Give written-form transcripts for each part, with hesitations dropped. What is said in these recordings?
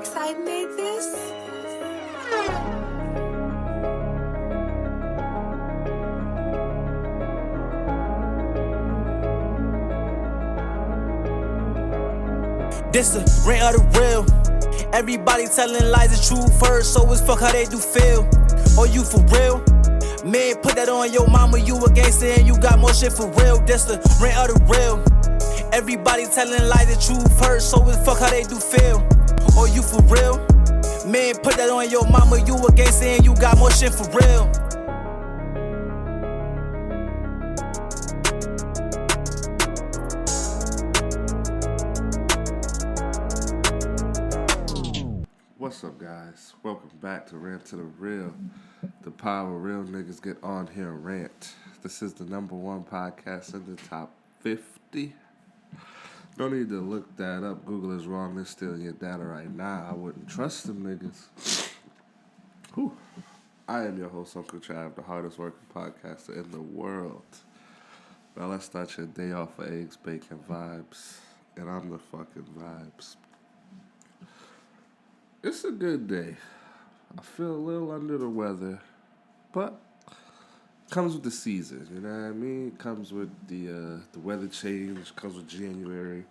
Darkside made this? This the rant of the real. Everybody telling lies is true first, so it's fuck how they do feel. Or you for real? Man, put that on your mama, you a gangster and you got more shit for real. This the rant of the real. Everybody telling lies is true first, so it's fuck how they do feel. Or you for real? Man, put that on your mama, you a gangster and you got more shit for real. What's up, guys? Welcome back to Rant to the Real, the power real niggas get on here and rant. This is the #1 podcast in the top 50. No need to look that up. Google is wrong. They're stealing your data right now. I wouldn't trust them niggas. Whew. I am your host, Uncle Trav, the hardest working podcaster in the world. Now let's start your day off with eggs, bacon, vibes. And I'm the fucking vibes. It's a good day. I feel a little under the weather, but it comes with the season, you know what I mean? It comes with the weather change, comes with January.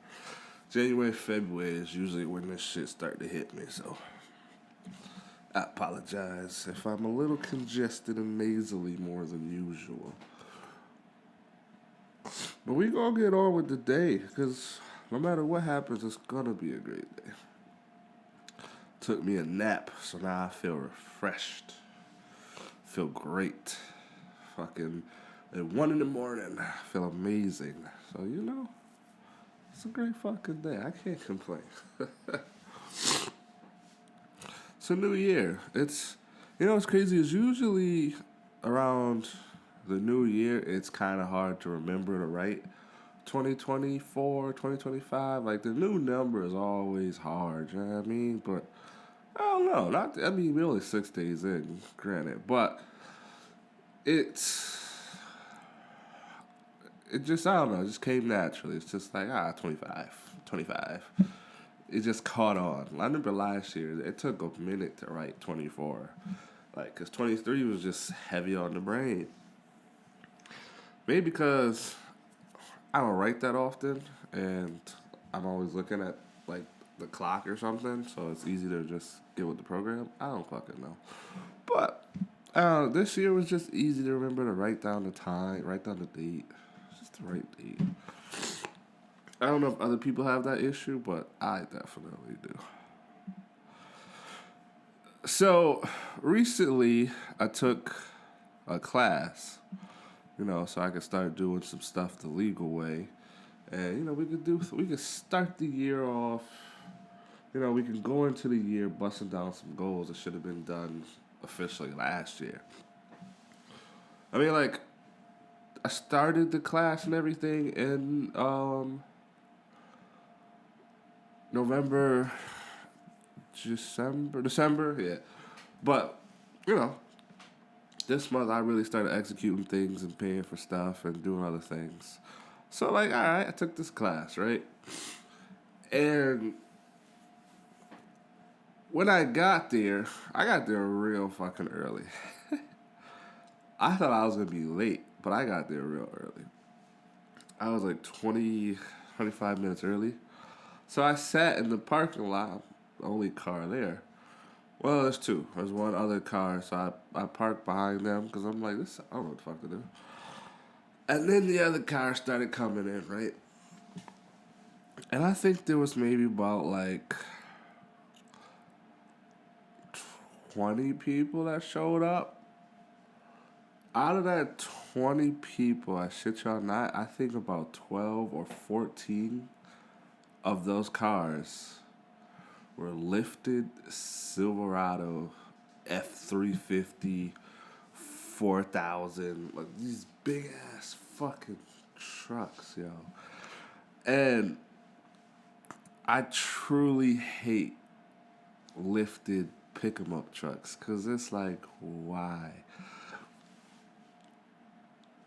January, February is usually when this shit start to hit me, so I apologize if I'm a little congested and nasally more than usual. But we gonna get on with the day, because no matter what happens, it's gonna be a great day. Took me a nap, so now I feel refreshed. Feel great. Fucking at 1 a.m, I feel amazing. So, you know, it's a great fucking day. I can't complain. It's a new year. It's, you know what's crazy is usually around the new year, it's kind of hard to remember to write 2024, 2025. Like, the new number is always hard, you know what I mean? But I don't know. We're only 6 days in, granted. But it just, I don't know, it just came naturally. It's just like, 25. It just caught on. I remember last year, it took a minute to write 24. Like, because 23 was just heavy on the brain. Maybe because I don't write that often, and I'm always looking at, like, the clock or something, so it's easy to just get with the program. I don't fucking know. But this year was just easy to remember to write down the time, write down the date. Just the right date. I don't know if other people have that issue, but I definitely do. So recently I took a class, so I could start doing some stuff the legal way. And, we could start the year off. We can go into the year busting down some goals that should have been done officially last year. I mean, like, I started the class and everything in December, yeah. But, this month I really started executing things and paying for stuff and doing other things. So, like, all right, I took this class, right? And when I got there real fucking early. I thought I was going to be late, but I got there real early. I was like 25 minutes early. So I sat in the parking lot, the only car there. Well, there's two. There's one other car, so I parked behind them because I'm like, I don't know what the fuck to do. And then the other car started coming in, right? And I think there was maybe about like 20 people that showed up. Out of that 20 people, I shit y'all not, I think about 12 or 14 of those cars were lifted Silverado F350 4000, like these big ass fucking trucks, yo. And I truly hate lifted pick 'em up trucks, cause it's like, why?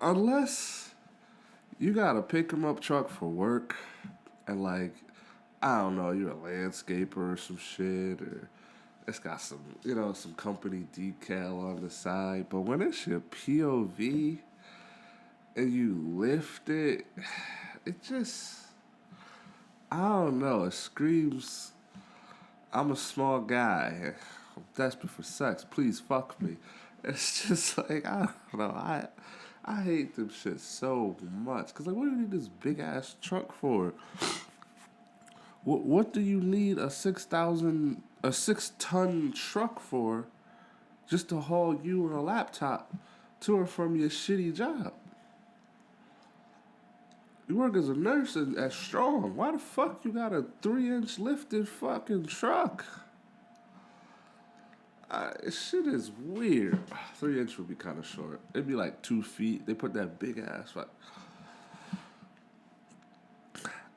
Unless you got a pick 'em up truck for work, and like I don't know, you're a landscaper or some shit, or it's got some, some company decal on the side. But when it's your POV and you lift it, it just, I don't know, it screams, I'm a small guy. I'm desperate for sex. Please fuck me. It's just like, I don't know. I hate them shit so much. Because, like, what do you need this big-ass truck for? What do you need a 6-ton truck for just to haul you and a laptop to or from your shitty job? You work as a nurse at Strong. Why the fuck you got a 3-inch lifted fucking truck? Shit is weird. 3-inch would be kind of short. It'd be like 2 feet. They put that big ass. Like,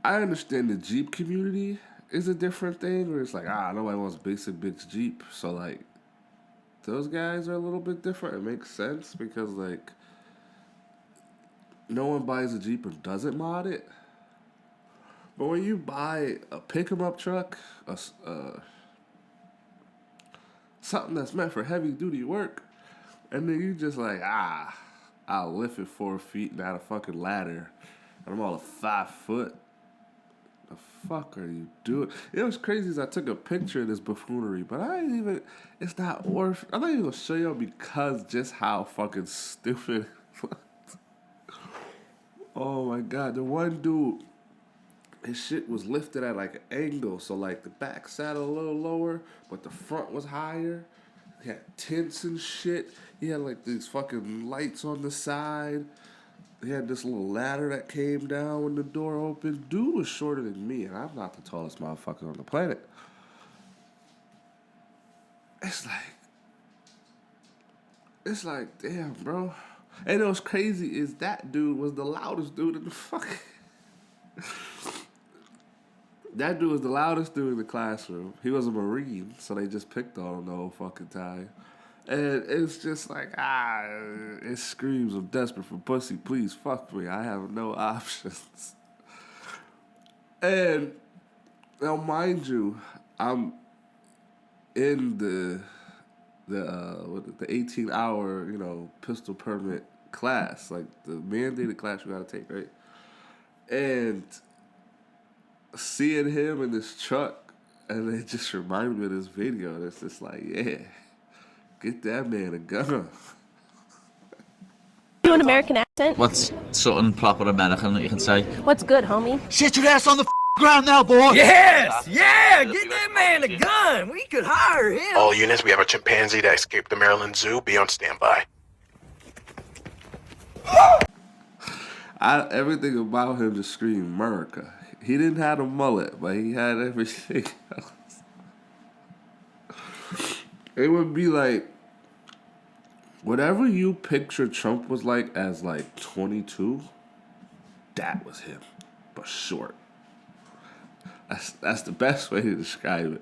I understand the Jeep community is a different thing, where it's like, nobody wants basic bitch Jeep. So, like, those guys are a little bit different. It makes sense because, like, no one buys a Jeep and doesn't mod it. But when you buy a pick-em-up truck, something that's meant for heavy-duty work, and then you just like, I'll lift it 4 feet and add a fucking ladder, and I'm all of 5 foot. The fuck are you doing? You know what's crazy is I took a picture of this buffoonery, but it's not worth, I'm not even gonna show y'all because just how fucking stupid it was. Oh my god, the one dude, his shit was lifted at like an angle, so like the back sat a little lower, but the front was higher. He had tints and shit. He had like these fucking lights on the side. He had this little ladder that came down when the door opened. Dude was shorter than me, and I'm not the tallest motherfucker on the planet. It's like, damn, bro. And what's crazy is that dude was the loudest dude in the fucking... That dude was the loudest dude in the classroom. He was a Marine, so they just picked on him the whole fucking time. And it's just like, it screams, I'm desperate for pussy. Please fuck me. I have no options. And now, mind you, I'm in the 18-hour, pistol permit class, like the mandated class you gotta take, right? And seeing him in this truck, and it just reminded me of this video, and it's just like, yeah, get that man a gun. Do an American accent? What's something proper American that you can say? What's good, homie? Sit your ass on the ground now, boy! Yes! Yeah! Get that man a gun! We could hire him! All units, we have a chimpanzee that escaped the Maryland Zoo. Be on standby. Everything about him just screamed America. He didn't have a mullet, but he had everything else. It would be like, whatever you picture Trump was like as like 22, that was him, but short. That's the best way to describe it.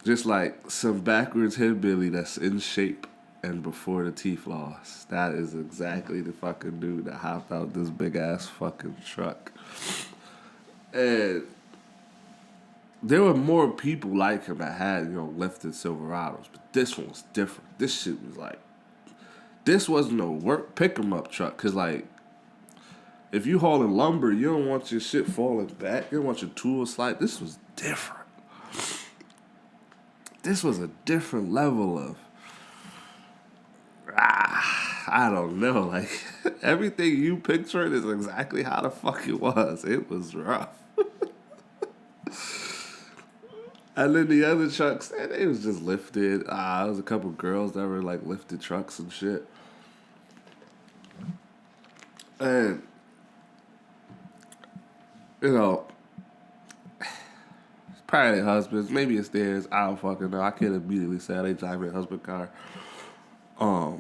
Just like some backwards hillbilly that's in shape and before the teeth lost. That is exactly the fucking dude that hopped out this big ass fucking truck. And there were more people like him that had, lifted Silverados, but this one was different. This shit was like, this wasn't a work pick 'em up truck, cause like, if you hauling lumber, you don't want your shit falling back. You don't want your tools slide. This was different. This was a different level of, I don't know, like, everything you pictured is exactly how the fuck it was. It was rough. And then the other trucks, they was just lifted. There was a couple girls that were like lifted trucks and shit. And, probably their husbands, maybe it's theirs, I don't fucking know. I can't immediately say they drive their husband's car. But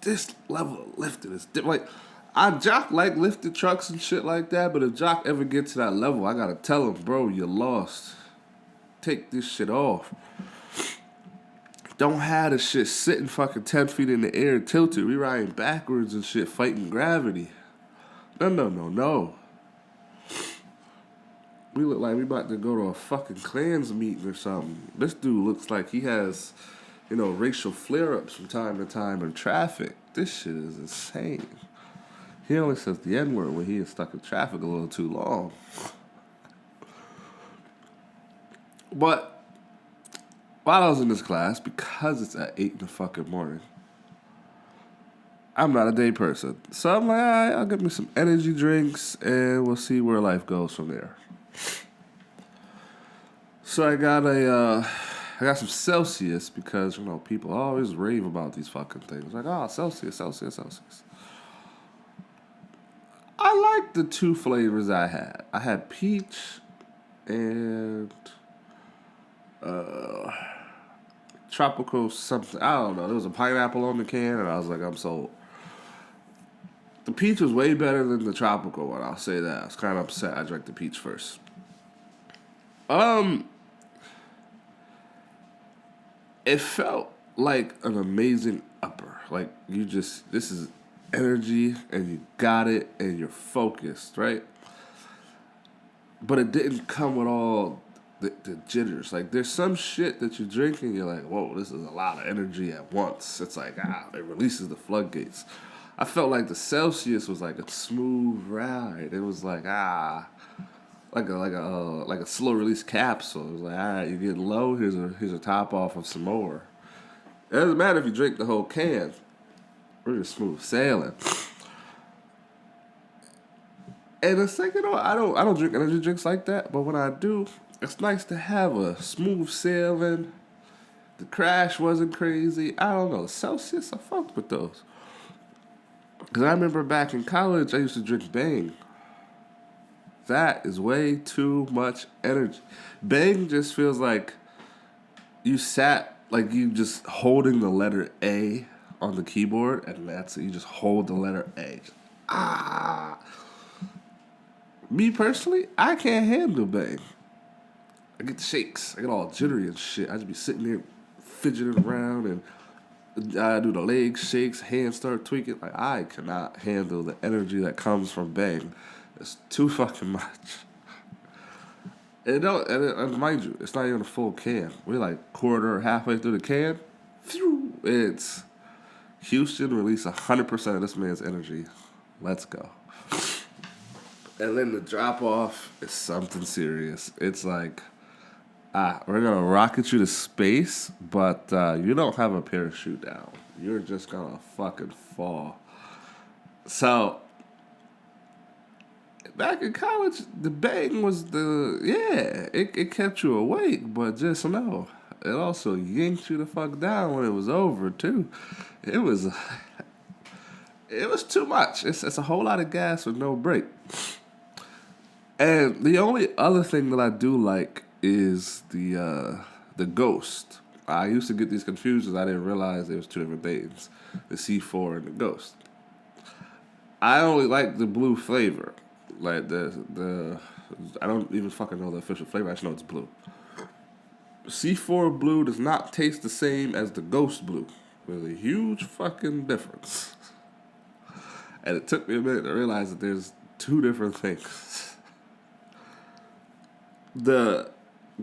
this level of lifting is different. Like, I Jock like lifted trucks and shit like that, but if Jock ever gets to that level, I gotta tell him, bro, you're lost. Take this shit off. Don't have the shit sitting fucking 10 feet in the air tilted. We riding backwards and shit, fighting gravity. No. We look like we about to go to a fucking Klans meeting or something. This dude looks like he has, racial flare-ups from time to time in traffic. This shit is insane. He only says the N-word when he is stuck in traffic a little too long. But while I was in this class, because it's at 8 in the fucking morning, I'm not a day person. So I'm like, all right, I'll get me some energy drinks and we'll see where life goes from there. So I got some Celsius because, people always rave about these fucking things. Like, oh, Celsius. I like the two flavors I had. I had peach and tropical something. I don't know. There was a pineapple on the can, and I was like, I'm sold. The peach was way better than the tropical one. I'll say that. I was kind of upset I drank the peach first. It felt like an amazing upper. Like, this is energy, and you got it, and you're focused, right? But it didn't come with all the jitters. Like, there's some shit that you drink, and you're like, whoa, this is a lot of energy at once. It's like, it releases the floodgates. I felt like the Celsius was like a smooth ride. It was like, like a slow release capsule. It was like, all right, you're getting low. Here's a top off of some more. It doesn't matter if you drink the whole can. We're just smooth sailing. And it's like, I don't drink energy drinks like that. But when I do, it's nice to have a smooth sailing. The crash wasn't crazy. I don't know. Celsius, I fucked with those. Because I remember back in college, I used to drink Bang. That is way too much energy. Bang just feels like you sat, like you just holding the letter A on the keyboard, and that's it. You just hold the letter A. Me personally, I can't handle Bang. I get shakes. I get all jittery and shit. I just be sitting there fidgeting around, and I do the leg shakes, hands start tweaking. Like, I cannot handle the energy that comes from Bang. It's too fucking much. And mind you, it's not even a full can. We're like quarter or halfway through the can. Phew, it's Houston release 100% of this man's energy. Let's go. And then the drop off is something serious. It's like, we're going to rocket you to space, but you don't have a parachute down. You're just going to fucking fall. So, back in college, the Bang was it kept you awake, but just know, it also yanked you the fuck down when it was over, too. It was too much. It's a whole lot of gas with no break. And the only other thing that I do like is the Ghost. I used to get these confused because I didn't realize there was two different things, the C4 and the Ghost. I only like the blue flavor. Like the I don't even fucking know the official flavor. I just know it's blue. C4 blue does not taste the same as the Ghost blue. There's a huge fucking difference. And it took me a minute to realize that there's two different things. The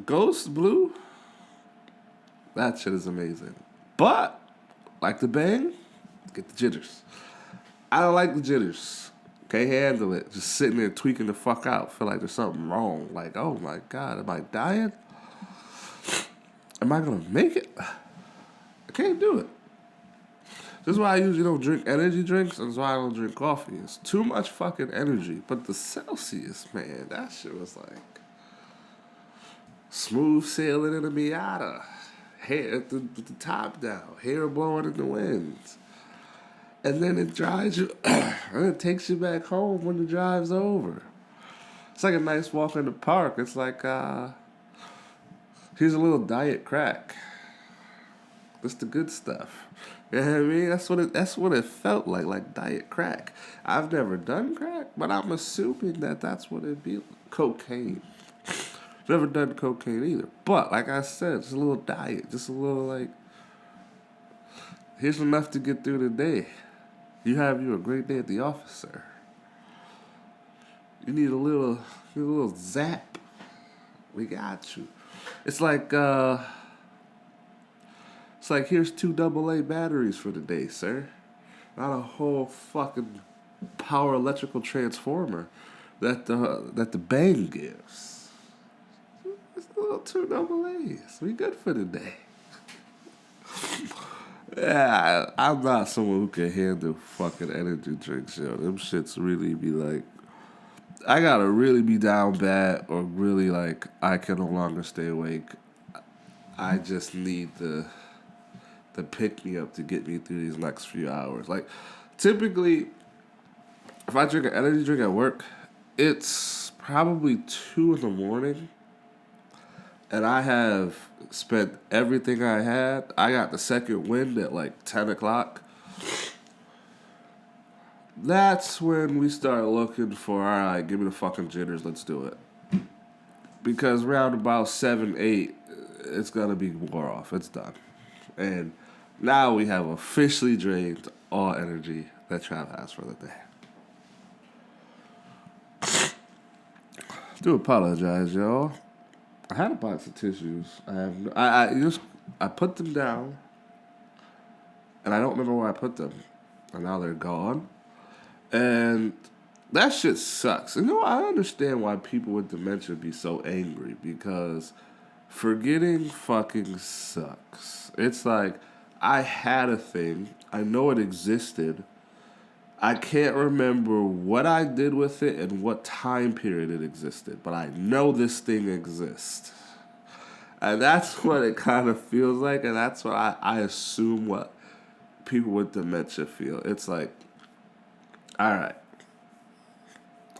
Ghost blue, that shit is amazing. But, like the Bang, get the jitters. I don't like the jitters. Can't handle it. Just sitting there tweaking the fuck out. Feel like there's something wrong. Like, oh my God, am I dying? Am I gonna make it? I can't do it. This is why I usually don't drink energy drinks, and this is why I don't drink coffee. It's too much fucking energy. But the Celsius, man, that shit was like smooth sailing in a Miata. Hair with the top down. Hair blowing in the wind. And then it drives you, and it takes you back home when the drive's over. It's like a nice walk in the park. It's like, here's a little diet crack. That's the good stuff. You know what I mean? That's what it felt like diet crack. I've never done crack, but I'm assuming that's what it'd be. Cocaine. Never done cocaine either. But, like I said, just a little diet. Just a little, like, here's enough to get through the day. You have a great day at the office, sir. You need a little zap. We got you. It's like here's 2 AA batteries for the day, sir. Not a whole fucking power electrical transformer that the bang gives. It's a little 2 AA's. We good for the day. Yeah, I'm not someone who can handle fucking energy drinks, yo. Them shits really be like, I gotta really be down bad or really like I can no longer stay awake. I just need the pick me up to get me through these next few hours. Like, typically, if I drink an energy drink at work, it's probably 2 in the morning, and I have spent everything I had. I got the second wind at like 10 o'clock. That's when we start looking for, all right, give me the fucking jitters, let's do it. Because round about 7, 8, it's gonna be wore off. It's done. And now we have officially drained all energy that Trav has for the day. Do apologize, y'all. I had a box of tissues. I put them down, and I don't remember where I put them, and now they're gone. And that shit sucks. You know, I understand why people with dementia be so angry, because forgetting fucking sucks. It's like, I had a thing, I know it existed, I can't remember what I did with it and what time period it existed, but I know this thing exists. And that's what it kind of feels like, and that's what I assume what people with dementia feel. It's like, all right,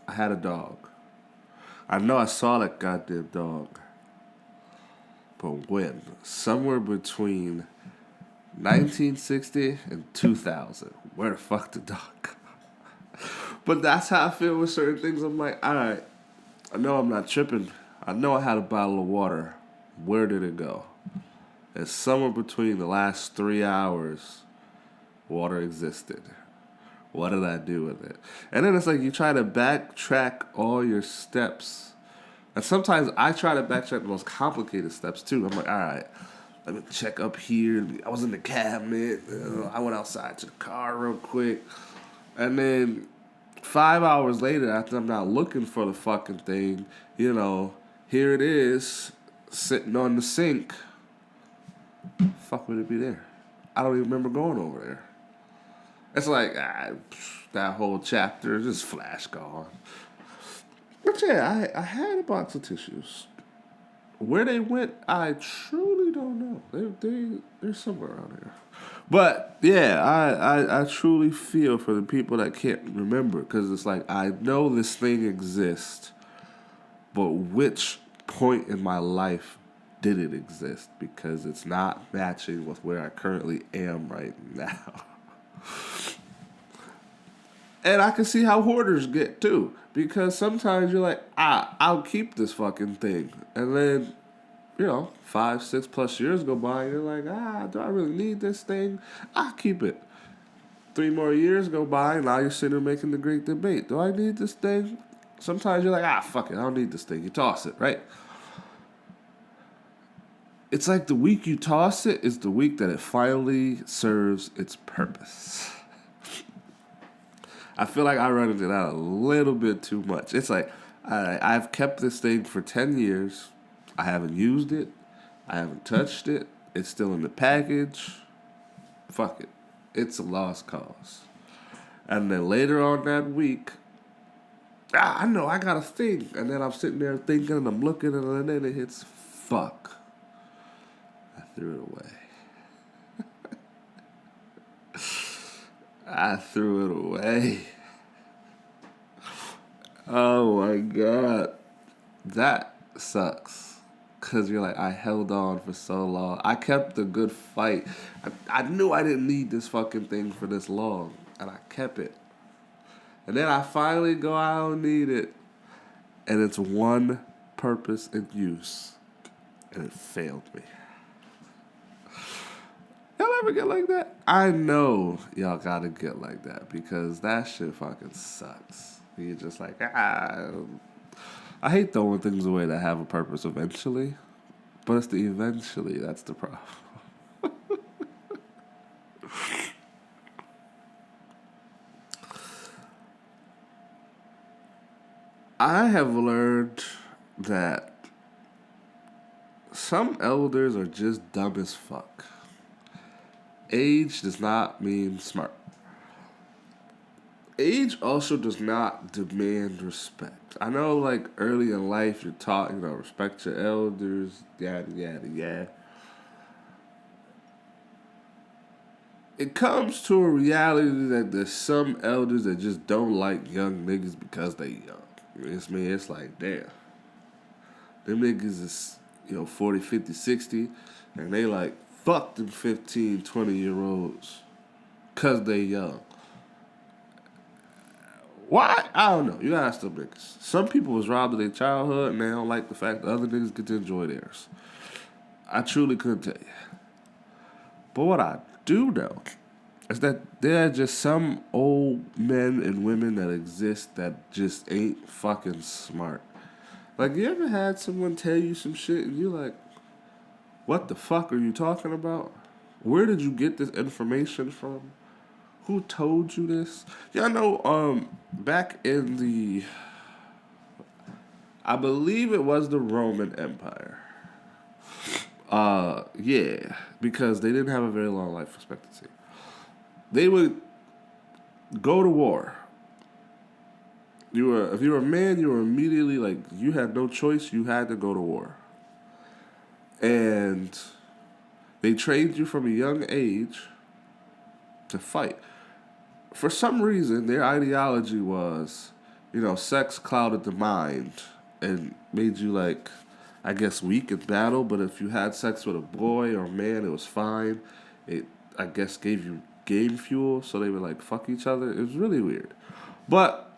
I had a dog. I know I saw that goddamn dog. But when? Somewhere between 1960 and 2000. Where the fuck the dog? But that's how I feel with certain things. I'm like, all right, I know I'm not tripping. I know I had a bottle of water. Where did it go? And somewhere between the last 3 hours, water existed. What did I do with it? And then it's like you try to backtrack all your steps. And sometimes I try to backtrack the most complicated steps too. I'm like, all right, let me check up here. I was in the cabinet. I went outside to the car real quick. And then 5 hours later, after I'm not looking for the fucking thing, here it is, sitting on the sink. Fuck would it be there? I don't even remember going over there. It's like, that whole chapter, just flash gone. But yeah, I had a box of tissues. Where they went, I truly don't know. They're somewhere around here. But yeah, I truly feel for the people that can't remember, because it's like, I know this thing exists, but which point in my life did it exist? Because it's not matching with where I currently am right now. And I can see how hoarders get too, because sometimes you're like, I'll keep this fucking thing, and then 5, 6 plus years go by, and you're like, do I really need this thing? I'll keep it. 3 more years go by, and now you're sitting there making the great debate. Do I need this thing? Sometimes you're like, fuck it, I don't need this thing. You toss it, right? It's like the week you toss it is the week that it finally serves its purpose. I feel like I run into that a little bit too much. It's like, I've kept this thing for 10 years. I haven't used it. I haven't touched it. It's still in the package. Fuck it. It's a lost cause. And then later on that week, I know I got a thing. And then I'm sitting there thinking, and I'm looking, and then it hits, fuck. I threw it away. I threw it away. Oh my God. That sucks. Because you're like, I held on for so long. I kept the good fight. I knew I didn't need this fucking thing for this long. And I kept it. And then I finally go, I don't need it. And it's one purpose and use. And it failed me. Y'all ever get like that? I know y'all gotta get like that, because that shit fucking sucks. You're just like, I hate throwing things away that have a purpose eventually, but it's the eventually that's the problem. I have learned that some elders are just dumb as fuck. Age does not mean smart. Age also does not demand respect. I know, like, early in life, you're taught, respect your elders, yada, yada, yada. It comes to a reality that there's some elders that just don't like young niggas because they young. It's like, damn. Them niggas is, 40, 50, 60, and they like, fuck them 15, 20-year-olds because they young. Why? I don't know. You gotta ask them niggas. Some people was robbed of their childhood, and they don't like the fact that other niggas get to enjoy theirs. I truly couldn't tell you. But what I do know is that there are just some old men and women that exist that just ain't fucking smart. Like, you ever had someone tell you some shit and you're like, what the fuck are you talking about? Where did you get this information from? Who told you this? Y'all know, back in the, I believe it was the Roman Empire. Yeah, because they didn't have a very long life expectancy. They would go to war. If you were a man, you were immediately, like, you had no choice, you had to go to war. And they trained you from a young age to fight. For some reason, their ideology was, sex clouded the mind and made you, like, I guess weak in battle, but if you had sex with a boy or a man, it was fine. It, I guess, gave you game fuel, so they would, like, fuck each other. It was really weird. But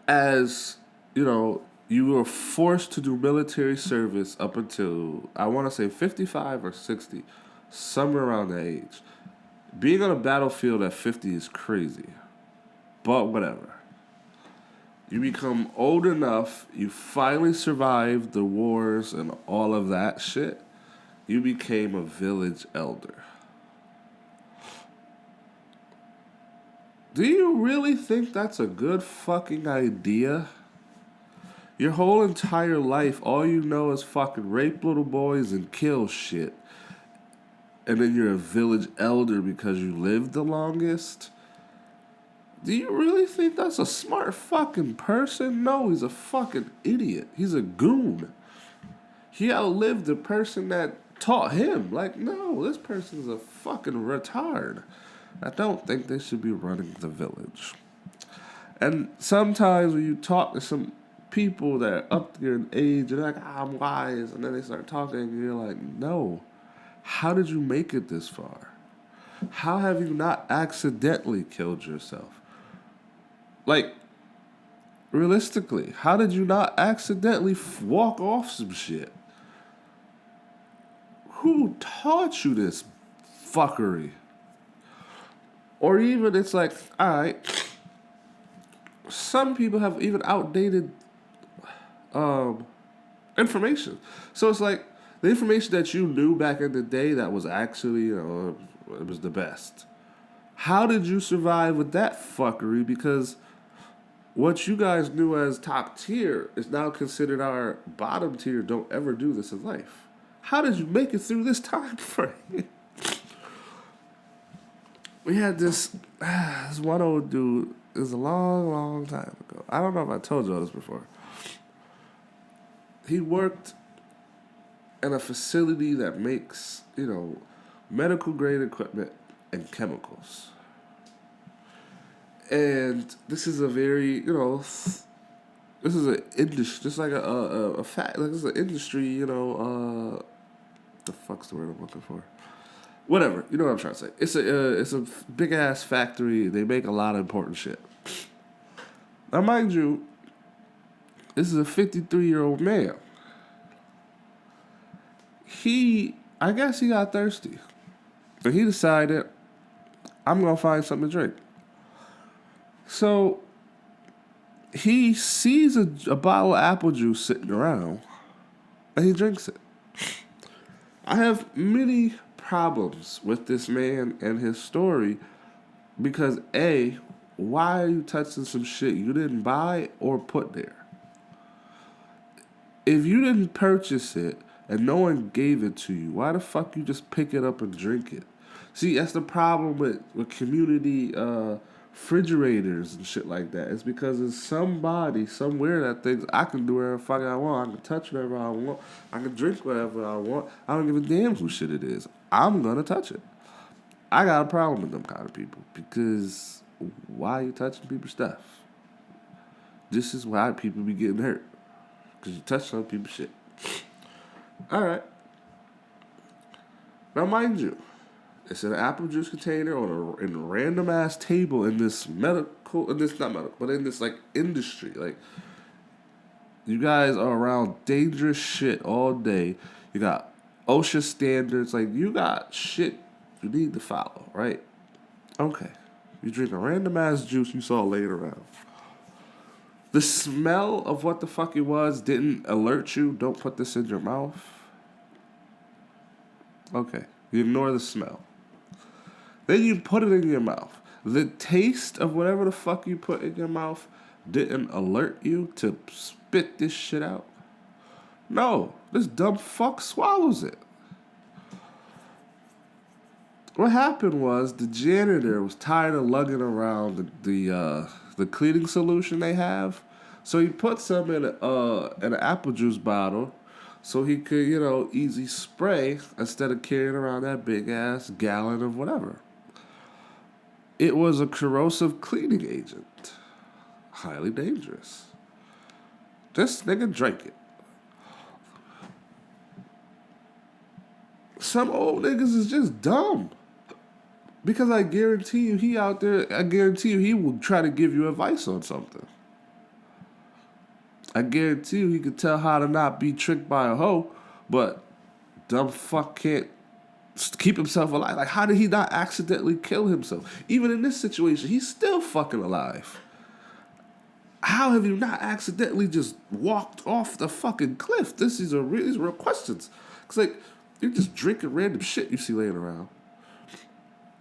as, you were forced to do military service up until, I want to say 55 or 60, somewhere around that age. Being on a battlefield at 50 is crazy, but whatever. You become old enough, you finally survived the wars and all of that shit. You became a village elder. Do you really think that's a good fucking idea? Your whole entire life, all you know is fucking rape little boys and kill shit. And then you're a village elder because you lived the longest? Do you really think that's a smart fucking person? No, he's a fucking idiot. He's a goon. He outlived the person that taught him. Like, no, this person's a fucking retard. I don't think they should be running the village. And sometimes when you talk to some people that are up there in age, and they're like, I'm wise, and then they start talking, and you're like, no. How did you make it this far? How have you not accidentally killed yourself? Like, realistically, how did you not accidentally walk off some shit? Who taught you this fuckery? Or even it's like, all right, some people have even outdated information. So it's like, the information that you knew back in the day that was actually, it was the best. How did you survive with that fuckery? Because what you guys knew as top tier is now considered our bottom tier. Don't ever do this in life. How did you make it through this time frame? We had this one old dude. It was a long, long time ago. I don't know if I told you all this before. He worked in a facility that makes, medical grade equipment and chemicals. And this is a very, this is an industry, just like a fact, like this is an industry, the fuck's the word I'm looking for? Whatever, you know what I'm trying to say. It's a big ass factory. They make a lot of important shit. Now, mind you, this is a 53-year-old man. I guess he got thirsty. And he decided, I'm going to find something to drink. So, he sees a bottle of apple juice sitting around, and he drinks it. I have many problems with this man and his story because A, why are you touching some shit you didn't buy or put there? If you didn't purchase it and no one gave it to you, why the fuck you just pick it up and drink it? See, that's the problem with community refrigerators and shit like that. It's because there's somebody somewhere that thinks I can do whatever the fuck I want. I can touch whatever I want. I can drink whatever I want. I don't give a damn who shit it is. I'm gonna touch it. I got a problem with them kind of people because why are you touching people's stuff? This is why people be getting hurt. Because you touch some people's shit. Alright. Now, mind you, it's an apple juice container in a random ass table in this medical, in this, not medical, but in this like industry. Like, you guys are around dangerous shit all day. You got OSHA standards. Like, you got shit you need to follow, right? Okay. You drink a random ass juice you saw laying around. The smell of what the fuck it was didn't alert you. Don't put this in your mouth. Okay. You ignore the smell. Then you put it in your mouth. The taste of whatever the fuck you put in your mouth didn't alert you to spit this shit out. No. This dumb fuck swallows it. What happened was the janitor was tired of lugging around the cleaning solution they have, so he put some in an apple juice bottle, so he could easy spray instead of carrying around that big ass gallon of whatever. It was a corrosive cleaning agent, highly dangerous. This nigga drank it. Some old niggas is just dumb. Because I guarantee you he will try to give you advice on something. I guarantee you he could tell how to not be tricked by a hoe, but dumb fuck can't keep himself alive. Like, how did he not accidentally kill himself? Even in this situation, he's still fucking alive. How have you not accidentally just walked off the fucking cliff? These are real questions. It's like, you're just drinking random shit you see laying around.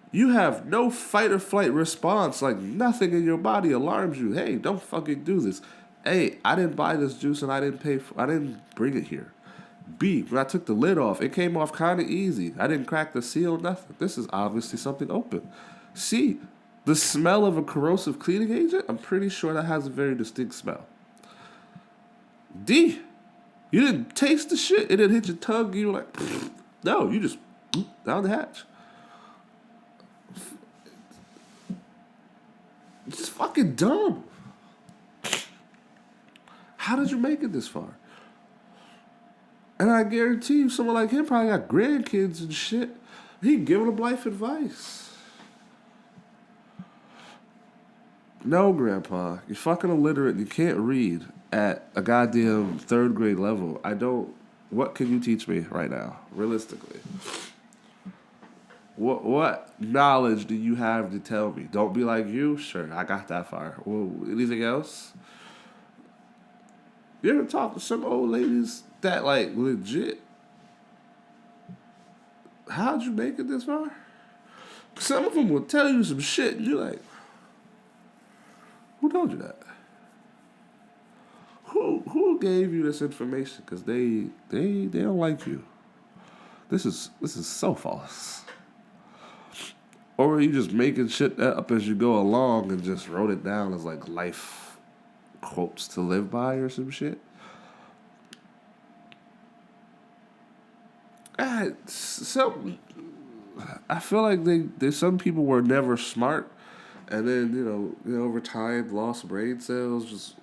You have no fight or flight response. Like, nothing in your body alarms you. Hey, don't fucking do this. A, I didn't buy this juice and I didn't bring it here. B, when I took the lid off, it came off kind of easy. I didn't crack the seal, nothing. This is obviously something open. C, the smell of a corrosive cleaning agent, I'm pretty sure that has a very distinct smell. D, you didn't taste the shit. It didn't hit your tongue. You were like, no, you just down the hatch. It's fucking dumb. How did you make it this far? And I guarantee you, someone like him probably got grandkids and shit. He giving them life advice. No, Grandpa, you're fucking illiterate. You can't read at a goddamn 3rd grade level. What can you teach me right now, realistically? What knowledge do you have to tell me? Don't be like you. Sure, I got that far. Well, anything else? You ever talk to some old ladies that, like, legit? How'd you make it this far? Some of them will tell you some shit, and you're like, who told you that? Who gave you this information? Because they don't like you. This is so false. Or are you just making shit up as you go along and just wrote it down as like life quotes to live by or some shit? I feel like some people were never smart, and then over time lost brain cells, just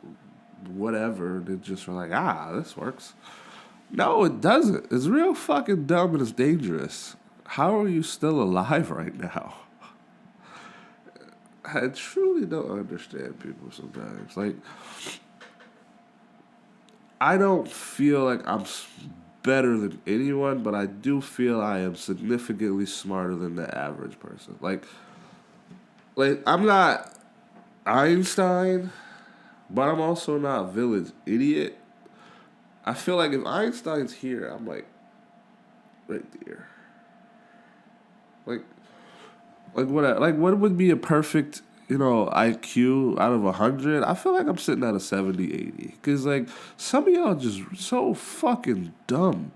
whatever. They just were like, this works. No, it doesn't. It's real fucking dumb and it's dangerous. How are you still alive right now? I truly don't understand people sometimes. Like, I don't feel like I'm better than anyone, but I do feel I am significantly smarter than the average person. Like I'm not Einstein, but I'm also not a village idiot. I feel like if Einstein's here, I'm like, right there. What would be a perfect, IQ out of 100? I feel like I'm sitting at a 70, 80. Because, like, some of y'all just so fucking dumb.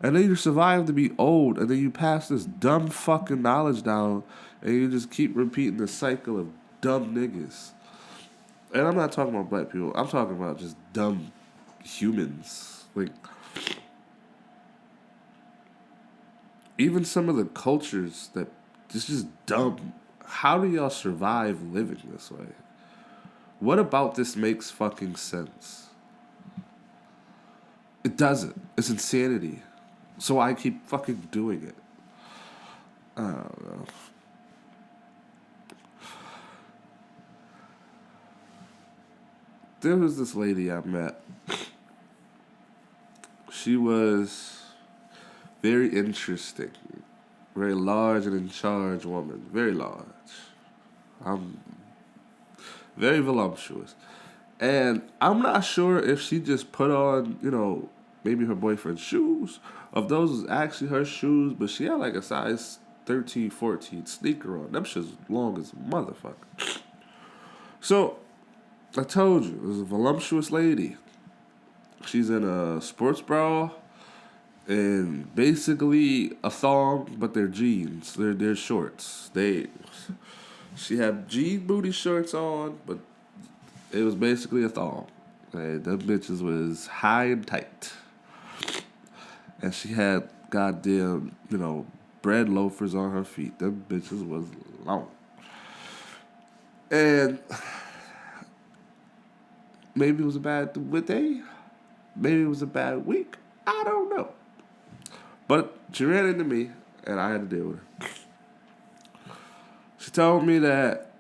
And then you survive to be old, and then you pass this dumb fucking knowledge down, and you just keep repeating the cycle of dumb niggas. And I'm not talking about black people. I'm talking about just dumb humans. Like, even some of the cultures that it's just dumb. How do y'all survive living this way? What about this makes fucking sense? It doesn't. It's insanity. So I keep fucking doing it. I don't know. There was this lady I met. She was very interesting. Very large and in charge woman. Very large. Very voluptuous. And I'm not sure if she just put on, maybe her boyfriend's shoes. If those was actually her shoes, but she had like a size 13, 14 sneaker on. Them shit's long as a motherfucker. So, I told you, it was a voluptuous lady. She's in a sports bra and basically a thong, but they're jeans. They're shorts. She had jean booty shorts on, but it was basically a thong. And them bitches was high and tight. And she had goddamn, bread loafers on her feet. Them bitches was long. And maybe it was a bad day. Maybe it was a bad week. I don't know. But she ran into me, and I had to deal with her. She told me that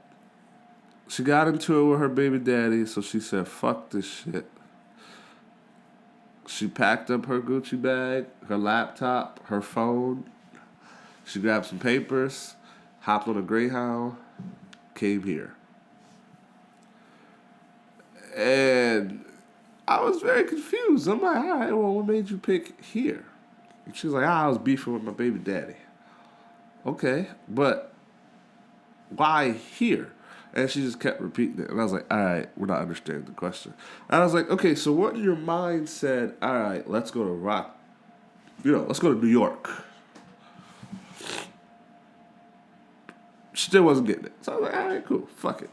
she got into it with her baby daddy, so she said, fuck this shit. She packed up her Gucci bag, her laptop, her phone. She grabbed some papers, hopped on a Greyhound, came here. And I was very confused. I'm like, all right, well, what made you pick here? And she's like, I was beefing with my baby daddy. Okay, but why here? And she just kept repeating it. And I was like, all right, we're not understanding the question. And I was like, okay, so what in your mind said, all right, let's go to let's go to New York. She still wasn't getting it. So I was like, all right, cool, fuck it.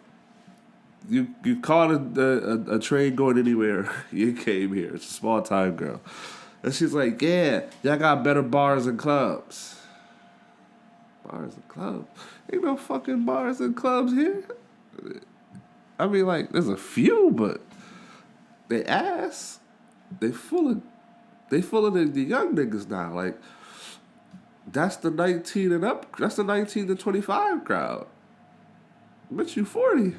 You caught a train going anywhere. You came here. It's a small time girl. And she's like, yeah, y'all got better bars and clubs. Bars and clubs? Ain't no fucking bars and clubs here. I mean, like, there's a few, but they ass. They full of the young niggas now. Like, that's the 19 and up. That's the 19 to 25 crowd. But you 40.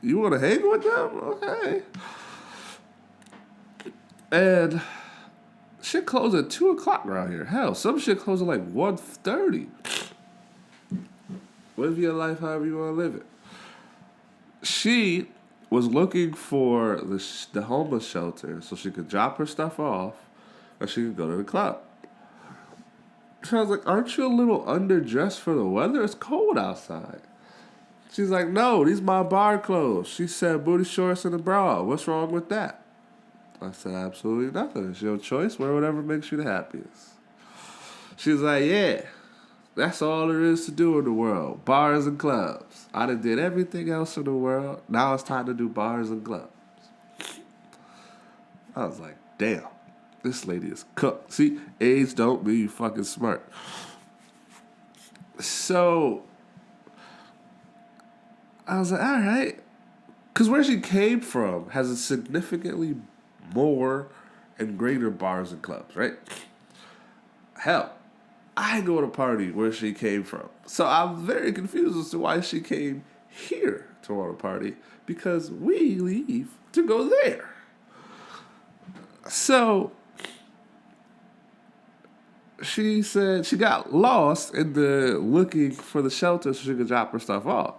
You want to hang with them? Okay. And shit closed at 2 o'clock around here. Hell, some shit closed at like 1:30. Live your life however you want to live it. She was looking for the homeless shelter so she could drop her stuff off or she could go to the club. So I was like, aren't you a little underdressed for the weather? It's cold outside. She's like, no, these my bar clothes. She said booty shorts and a bra. What's wrong with that? I said, absolutely nothing. It's your choice. Wear whatever makes you the happiest. She's like, yeah, that's all there is to do in the world. Bars and clubs. I done did everything else in the world. Now it's time to do bars and clubs. I was like, damn, this lady is cooked. See, age don't mean you fucking smart. So I was like, all right. Because where she came from has a significantly more and greater bars and clubs, right? Hell, I go to a party where she came from. So I'm very confused as to why she came here to want a party. Because we leave to go there. So she said she got lost in the looking for the shelter so she could drop her stuff off.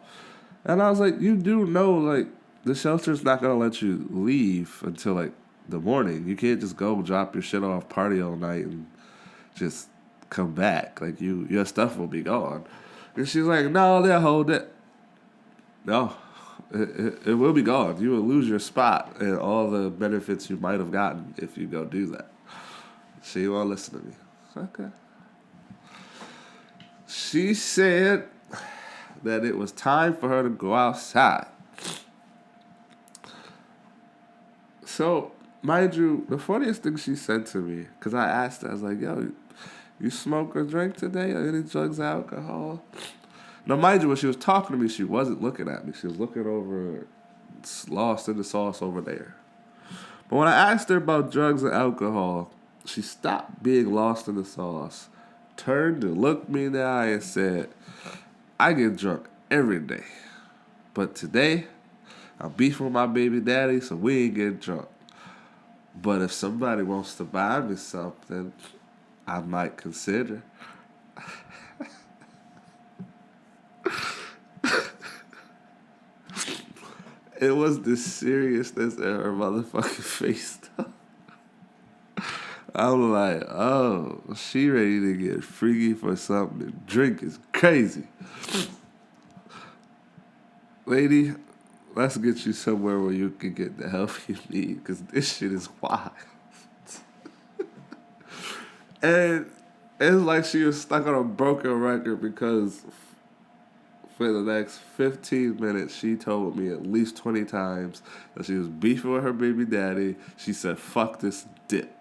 And I was like, you do know, like, the shelter's not gonna let you leave until like the morning. You can't just go drop your shit off, party all night, and just come back. Like your stuff will be gone. And she's like, no, they'll hold it. No, it will be gone. You will lose your spot and all the benefits you might have gotten if you go do that. She won't listen to me. Okay. She said that it was time for her to go outside. So, mind you, the funniest thing she said to me, because I asked her, I was like, yo, you smoke or drink today? Or any drugs or alcohol? Now, mind you, when she was talking to me, she wasn't looking at me. She was looking over, lost in the sauce over there. But when I asked her about drugs and alcohol, she stopped being lost in the sauce, turned and looked me in the eye and said, I get drunk every day. But today, I'm beefing with my baby daddy, so we ain't getting drunk. But if somebody wants to buy me something, I might consider. It was the seriousness in her motherfucking face. I'm like, oh, she ready to get freaky for something to drink is crazy. Lady, let's get you somewhere where you can get the help you need, because this shit is wild. And it's like she was stuck on a broken record, because for the next 15 minutes, she told me at least 20 times that she was beefing with her baby daddy. She said, fuck this dip.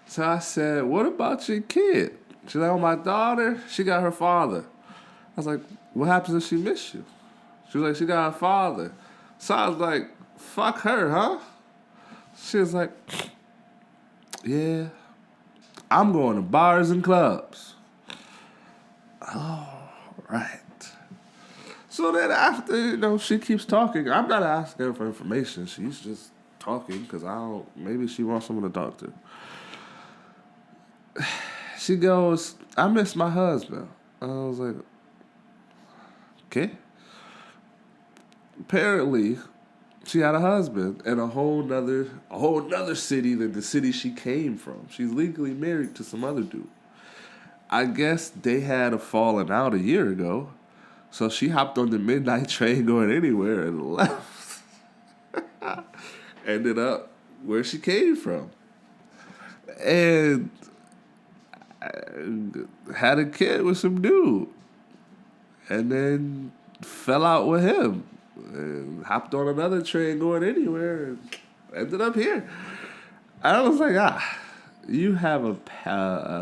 So I said, what about your kid? She's like, oh, my daughter, she got her father. I was like, what happens if she missed you? She was like, she got her father. So I was like, fuck her, huh? She was like, yeah, I'm going to bars and clubs. All right. So then after, she keeps talking. I'm not asking her for information. She's just talking because maybe she wants someone to talk to. She goes, I miss my husband. I was like, okay. Apparently, she had a husband in a whole nother city than the city she came from. She's legally married to some other dude. I guess they had a falling out a year ago, so she hopped on the midnight train going anywhere and left. Ended up where she came from. And had a kid with some dude. And then fell out with him. And hopped on another train going anywhere and ended up here. I was like, you have a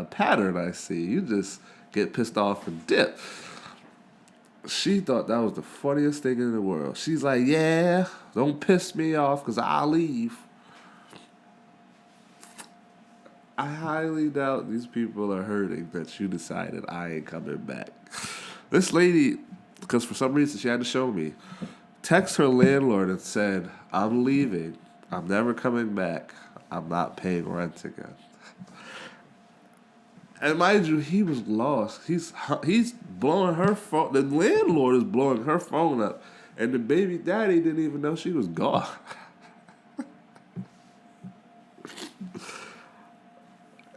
pattern, I see. You just get pissed off and dip. She thought that was the funniest thing in the world. She's like, yeah, don't piss me off because I'll leave. I highly doubt these people are hurting that you decided I ain't coming back. This lady, because for some reason she had to show me, text her landlord and said, I'm leaving. I'm never coming back. I'm not paying rent again. And mind you, he was lost. He's blowing her phone. The landlord is blowing her phone up. And the baby daddy didn't even know she was gone.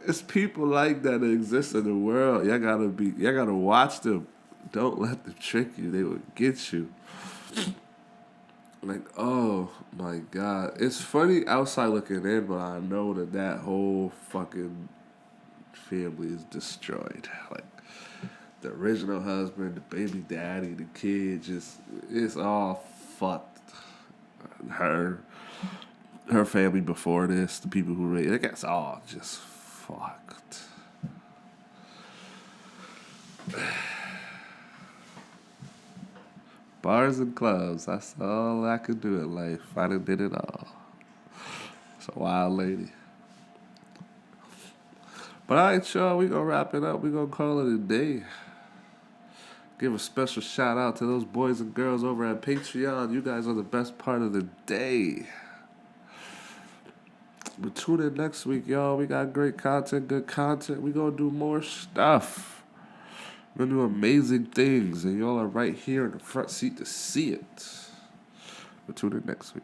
It's people like that exist in the world. Y'all gotta watch them. Don't let them trick you. They will get you. Like, oh my God. It's funny outside looking in, but I know that whole fucking family is destroyed. Like, the original husband, the baby daddy, the kid, it's all fucked. Her family before this, the people who raised it, it's all just fucked. Bars and clubs, that's all I could do in life. I done did it all. It's a wild lady. But all right, y'all, we gonna wrap it up. We gonna call it a day. Give a special shout out to those boys and girls over at Patreon. You guys are the best part of the day. But tune in next week, y'all. We got great content, good content. We gonna do more stuff. We're gonna do amazing things, and y'all are right here in the front seat to see it. But tune in next week.